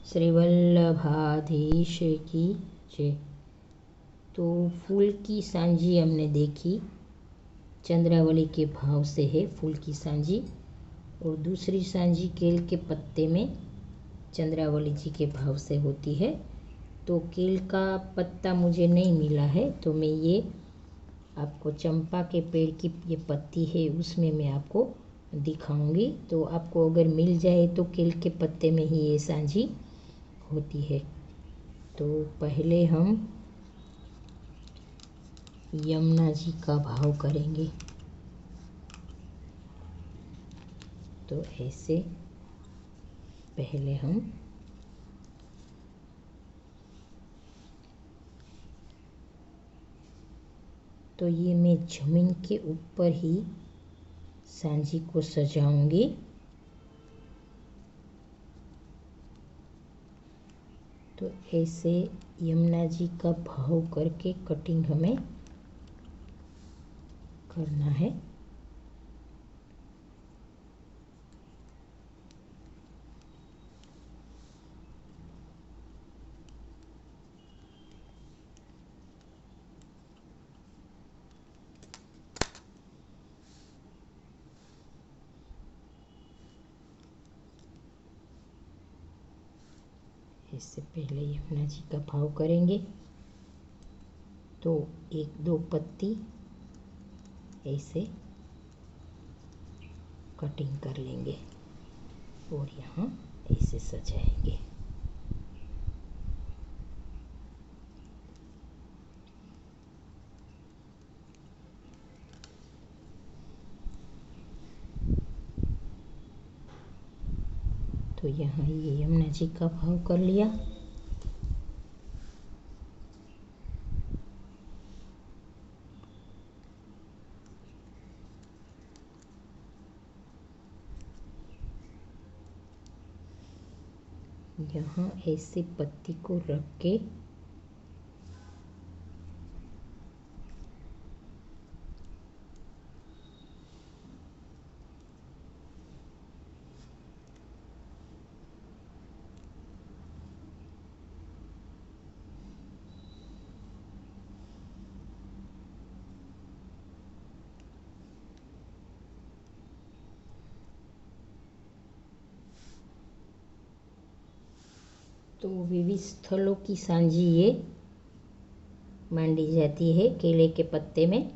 श्री वल्लभाधीश की जय। तो फूल की सांझी हमने देखी, चंद्रावली के भाव से है फूल की सांझी, और दूसरी सांझी केल के पत्ते में चंद्रावली जी के भाव से होती है। तो केल का पत्ता मुझे नहीं मिला है, तो मैं ये आपको चंपा के पेड़ की ये पत्ती है उसमें मैं आपको दिखाऊंगी। तो आपको अगर मिल जाए तो केल के पत्ते में ही ये सांझी होती है। तो पहले हम यमुना जी का भाव करेंगे। तो ऐसे पहले हम तो ये मैं जमीन के ऊपर ही सांझी को सजाऊंगी। तो ऐसे यमुना जी का भाव करके कटिंग हमें करना है। इससे पहले यमुना जी का भाव करेंगे तो एक दो पत्ती ऐसे कटिंग कर लेंगे और यहाँ ऐसे सजाएंगे। तो यहाँ ये यमुना जी का भाव कर लिया। यहाँ ऐसे पत्ती को रख के तो विविध स्थलों की सांझी ये मांडी जाती है केले के पत्ते में।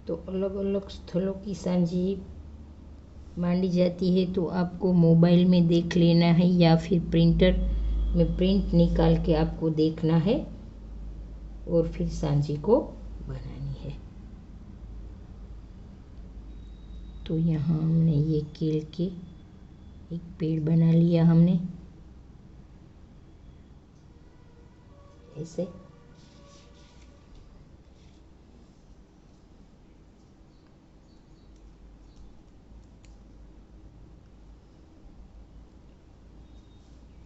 तो अलग अलग स्थलों की सांझी मांडी जाती है, तो आपको मोबाइल में देख लेना है या फिर प्रिंटर में प्रिंट निकाल के आपको देखना है और फिर सांझी को बनानी है। तो यहाँ हमने ये केल के एक पेड़ बना लिया हमने ऐसे।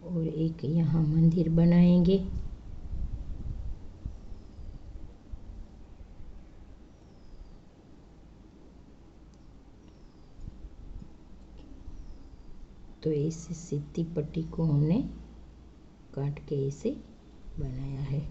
और एक यहाँ मंदिर बनाएंगे। तो ऐसे सीधी पट्टी को हमने काट के ऐसे बनाया है।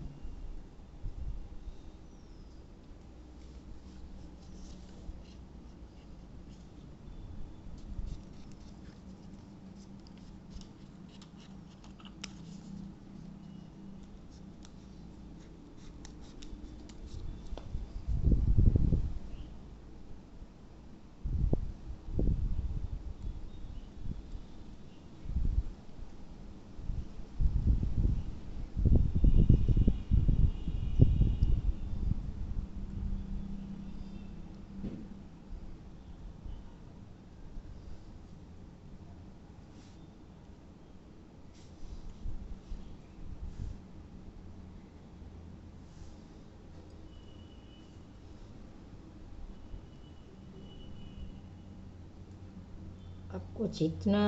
को जितना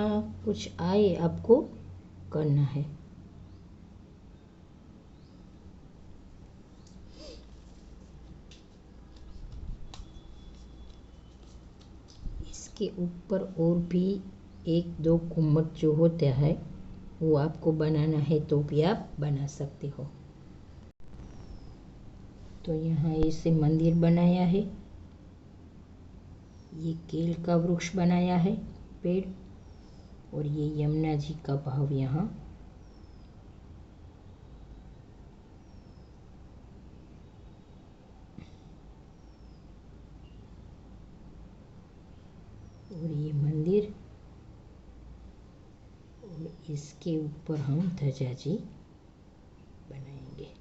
कुछ आए आपको करना है। इसके ऊपर और भी एक दो घुम्मट जो होता है वो आपको बनाना है तो भी आप बना सकते हो। तो यहाँ ऐसे मंदिर बनाया है, ये केल का वृक्ष बनाया है पेड़, और ये यमुना जी का भाव यहाँ और ये मंदिर, और इसके ऊपर हम ध्वजा जी बनाएंगे।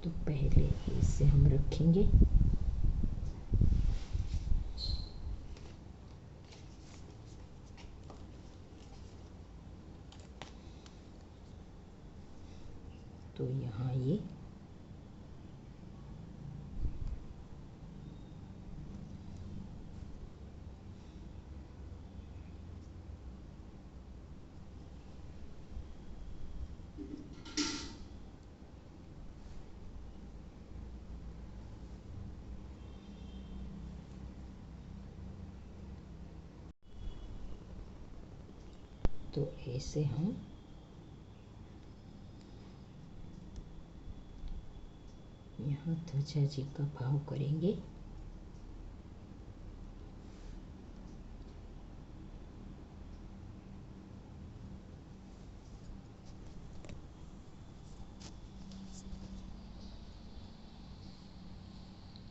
तो पहले इसे हम रखेंगे। तो यहाँ ये तो ऐसे हम यहाँ ध्वजा जी का भाव करेंगे।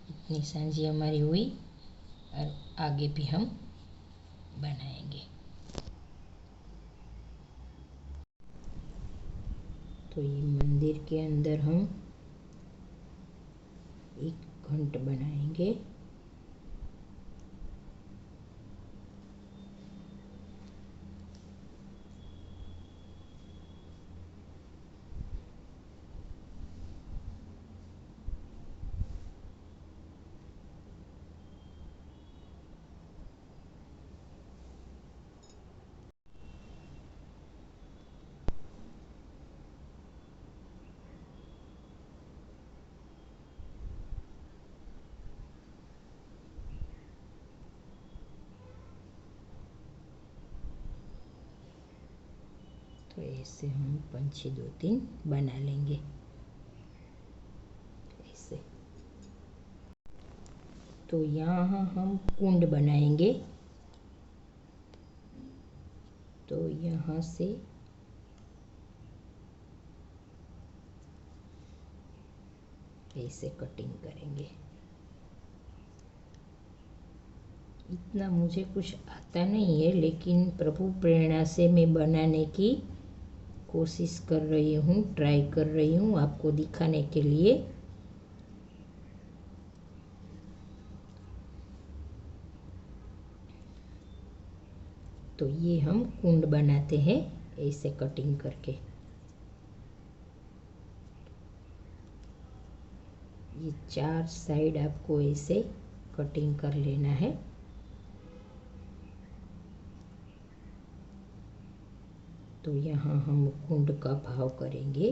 इतनी सांझी हमारी हुई और आगे भी हम बनाएंगे। तो ये मंदिर के अंदर हम एक घंट बनाएंगे। तो ऐसे हम पंछी दो तीन बना लेंगे ऐसे। तो यहाँ हम कुंड बनाएंगे। तो यहाँ से ऐसे कटिंग करेंगे। इतना मुझे कुछ आता नहीं है, लेकिन प्रभु प्रेरणा से मैं बनाने की कोशिश कर रही हूँ, ट्राई कर रही हूँ आपको दिखाने के लिए। तो ये हम कुंड बनाते हैं ऐसे कटिंग करके। ये चार साइड आपको ऐसे कटिंग कर लेना है। तो यहाँ हम कुंड का भाव करेंगे।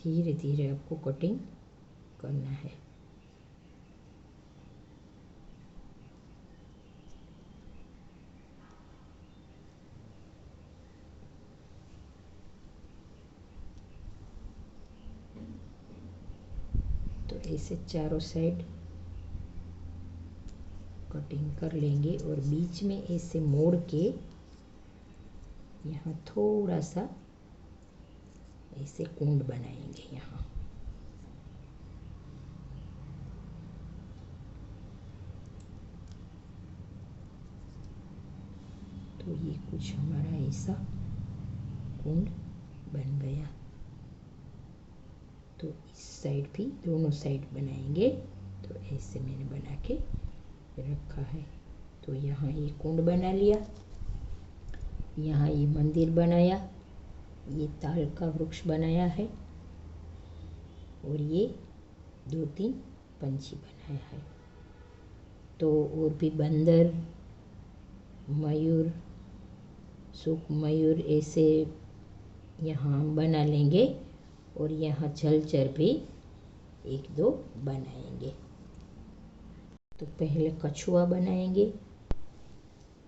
धीरे धीरे आपको कटिंग करना है। तो ऐसे चारों साइड कटिंग कर लेंगे और बीच में ऐसे मोड़ के यहाँ थोड़ा सा ऐसे कुंड बनाएंगे यहाँ। तो ये कुछ हमारा ऐसा कुंड बन गया। तो इस साइड भी दोनों साइड बनाएंगे। तो ऐसे मैंने बना के रखा है। तो यहाँ ये कुंड बना लिया, यहाँ ये मंदिर बनाया, ये ताल का वृक्ष बनाया है और ये 2-3 पंछी बनाया है। तो और भी बंदर, मयूर, सुख मयूर ऐसे यहाँ हम बना लेंगे और यहाँ जलचर भी 1-2 बनाएंगे। तो पहले कछुआ बनाएंगे।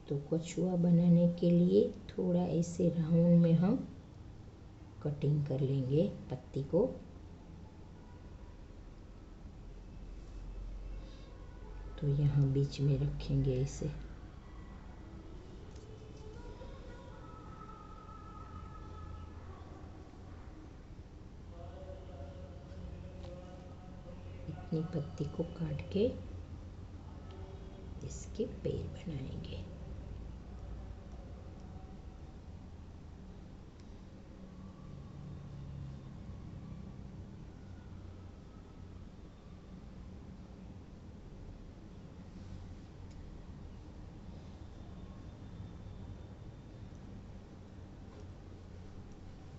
तो कछुआ बनाने के लिए थोड़ा ऐसे राउंड में हम कटिंग कर लेंगे पत्ती को। तो यहाँ बीच में रखेंगे ऐसे। इतनी पत्ती को काट के इसके पैर बनाएंगे।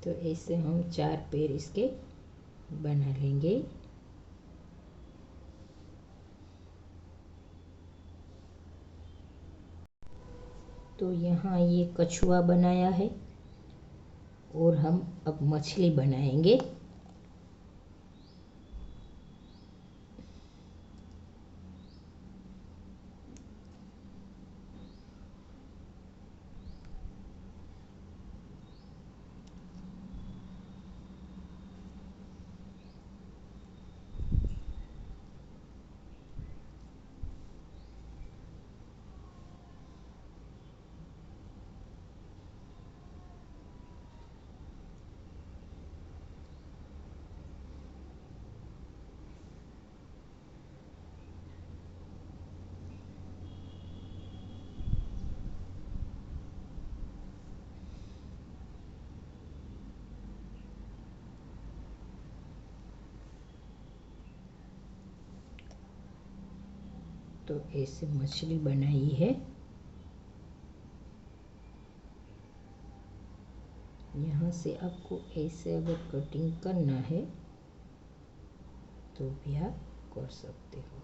तो ऐसे हम 4 पैर इसके बना लेंगे। तो यहाँ ये कछुआ बनाया है और हम अब मछली बनाएंगे। तो ऐसे मछली बनाई है। यहाँ से आपको ऐसे अगर कटिंग करना है तो भी आप कर सकते हो।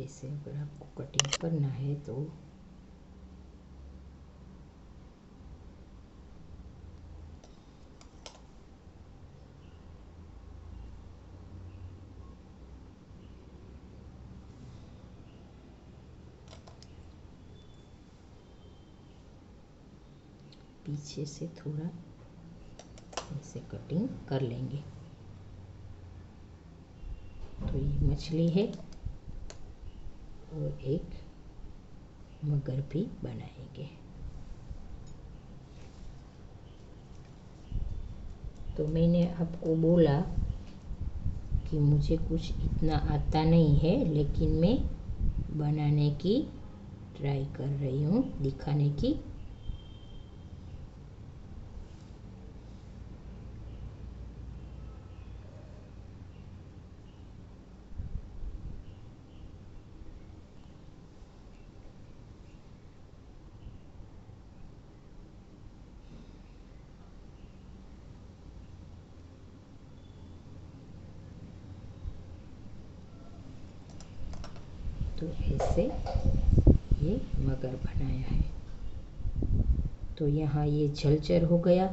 ऐसे अगर आपको कटिंग करना है तो पीछे से थोड़ा ऐसे कटिंग कर लेंगे। तो ये मछली है और एक मगर भी बनाएंगे। तो मैंने आपको बोला कि मुझे कुछ इतना आता नहीं है, लेकिन मैं बनाने की ट्राई कर रही हूँ, दिखाने की। तो ऐसे ये मगर बनाया है। तो यहाँ ये जलचर हो गया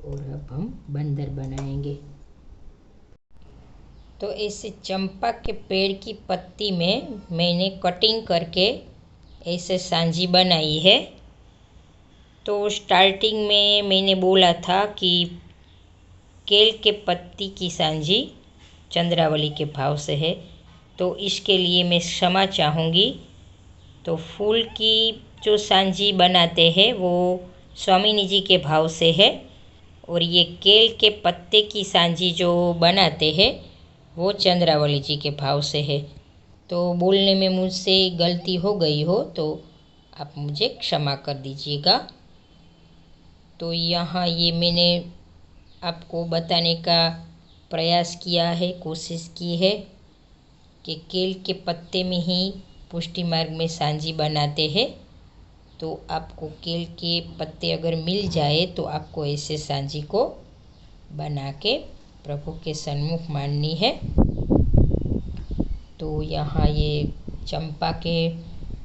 और अब हम बंदर बनाएंगे। तो ऐसे चंपा के पेड़ की पत्ती में मैंने कटिंग करके ऐसे सांझी बनाई है। तो स्टार्टिंग में मैंने बोला था कि केल के पत्ती की सांझी चंद्रावली के भाव से है, तो इसके लिए मैं क्षमा चाहूँगी। तो फूल की जो सांझी बनाते हैं वो स्वामिनी जी के भाव से है, और ये केल के पत्ते की सांझी जो बनाते हैं वो चंद्रावली जी के भाव से है। तो बोलने में मुझसे गलती हो गई हो तो आप मुझे क्षमा कर दीजिएगा। तो यहाँ ये मैंने आपको बताने का प्रयास किया है, कोशिश की है कि केल के पत्ते में ही पुष्टि मार्ग में सांजी बनाते हैं। तो आपको केल के पत्ते अगर मिल जाए तो आपको ऐसे सांजी को बना के प्रभु के सन्मुख माननी है। तो यहाँ ये चंपा के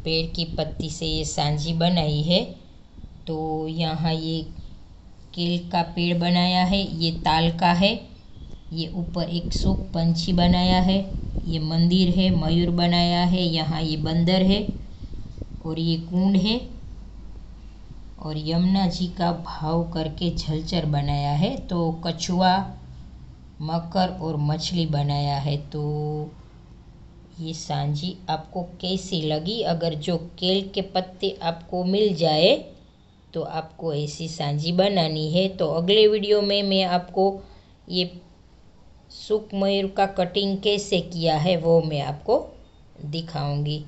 पेड़ की पत्ती से ये सांजी बनाई है। तो यहाँ ये केल का पेड़ बनाया है, ये ताल का है, ये ऊपर एक शोक पंछी बनाया है, ये मंदिर है, मयूर बनाया है, यहाँ ये बंदर है और ये कुंड है और यमुना जी का भाव करके झलचर बनाया है। तो कछुआ, मकर और मछली बनाया है। तो ये सांजी आपको कैसी लगी? अगर जो केल के पत्ते आपको मिल जाए तो आपको ऐसी सांजी बनानी है। तो अगले वीडियो में मैं आपको ये शुक मयूर का कटिंग कैसे किया है वो मैं आपको दिखाऊंगी।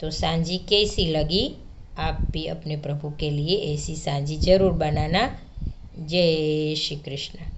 तो सांजी कैसी लगी? आप भी अपने प्रभु के लिए ऐसी सांजी ज़रूर बनाना। जय श्री कृष्ण।